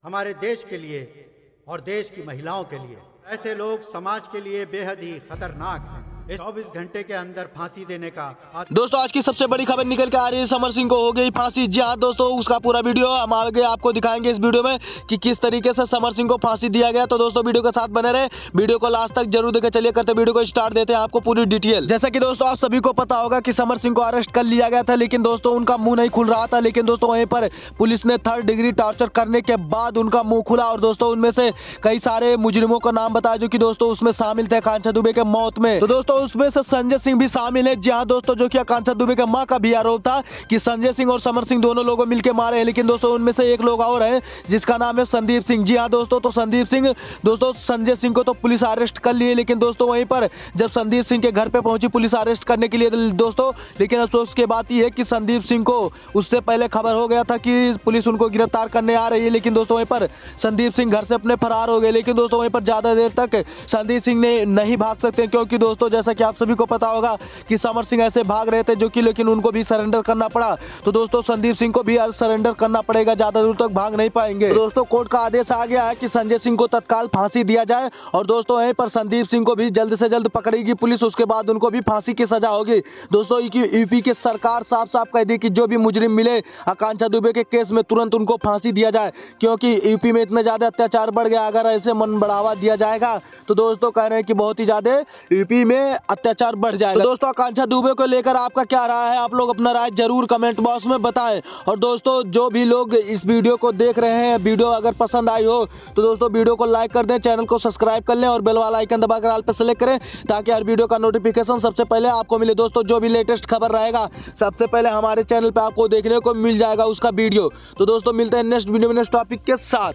हमारे देश के लिए और देश की महिलाओं के लिए। ऐसे लोग समाज के लिए बेहद ही खतरनाक हैं। इस 24 घंटे के अंदर फांसी देने का दोस्तों आज की सबसे बड़ी खबर निकल के आ रही है, समर सिंह को हो गई फांसी। जी हाँ दोस्तों, उसका पूरा वीडियो हम आगे आपको दिखाएंगे इस वीडियो में कि किस तरीके से समर सिंह को फांसी दिया गया। तो दोस्तों वीडियो के साथ बने रहे, वीडियो को लास्ट तक जरूर देखें। चलिए करते वीडियो को स्टार्ट, देते हैं आपको पूरी डिटेल। जैसा कि दोस्तों आप सभी को पता होगा कि समर सिंह को अरेस्ट कर लिया गया था, लेकिन दोस्तों उनका मुंह नहीं खुल रहा था। लेकिन दोस्तों वहीं पर पुलिस ने 3rd डिग्री टॉर्चर करने के बाद उनका मुंह खुला और दोस्तों उनमें से कई सारे मुजरिमों का नाम बताया जो कि दोस्तों उसमें शामिल थे आकांक्षा दुबे के मौत में। तो दोस्तों उसमें से संजय सिंह भी शामिल है। जी हाँ दोस्तों, जो कि आकांक्षा दुबे के मां का भी आरोप था कि संजय सिंह और समर सिंह दोनों लोगों मिलकर मारे हैं। लेकिन दोस्तों उनमें से एक लोग और है जिसका नाम है संदीप सिंह। जी हाँ दोस्तों, तो संदीप सिंह दोस्तों संजय सिंह को तो पुलिस अरेस्ट कर लिए, लेकिन दोस्तों वहीं पर जब संदीप सिंह के घर पे पहुंची पुलिस अरेस्ट करने के लिए दोस्तों, लेकिन अफसोस की बात यह है कि संदीप सिंह को उससे पहले खबर हो गया था कि पुलिस उनको गिरफ्तार करने आ रही है। लेकिन दोस्तों वहीं पर संदीप सिंह घर से अपने फरार हो गए। लेकिन दोस्तों वहीं पर ज्यादा देर तक संदीप सिंह ने नहीं भाग सकते, क्योंकि दोस्तों जैसा कि आप सभी को पता होगा कि समर सिंह ऐसे भाग रहे थे जो कि, लेकिन उनको भी सरेंडर करना पड़ा। तो दोस्तों संदीप सिंह को भी सरेंडर करना पड़ेगा, ज्यादा दूर तक भाग नहीं पाएंगे। तो दोस्तों कोर्ट का आदेश आ गया है कि संजय सिंह को तत्काल फांसी दिया जाए और दोस्तों यहीं पर संदीप सिंह को भी जल्द से जल्द पकड़ेगी पुलिस, उसके बाद उनको भी फांसी की सजा होगी। दोस्तों यूपी की सरकार साफ साफ कह दी कि जो भी मुजरिम मिले आकांक्षा दुबे के केस में तुरंत उनको फांसी दिया जाए, क्योंकि यूपी में इतने ज्यादा अत्याचार बढ़ गया। अगर ऐसे मन बढ़ावा दिया जाएगा तो दोस्तों कह रहे हैं कि बहुत ही ज्यादा यूपी में अत्याचार बढ़ जाएगा। तो दोस्तों आकांक्षा दुबे को लेकर आपका क्या राय है, आप लोग अपना राय जरूर कमेंट बॉक्स में बताएं। और दोस्तों जो भी लोग इस वीडियो को देख रहे हैं, वीडियो अगर पसंद आई हो तो दोस्तों वीडियो को लाइक कर दें, चैनल को सब्सक्राइब कर लें और बेल वाला आइकन दबाकर ऑल पे सेलेक्ट करें, ताकि हर वीडियो का नोटिफिकेशन सबसे पहले आपको मिले। दोस्तों जो भी लेटेस्ट खबर रहेगा सबसे पहले हमारे चैनल पर आपको देखने को मिल जाएगा उसका वीडियो। तो दोस्तों मिलते हैं नेक्स्ट वीडियो में नेक्स्ट टॉपिक के साथ।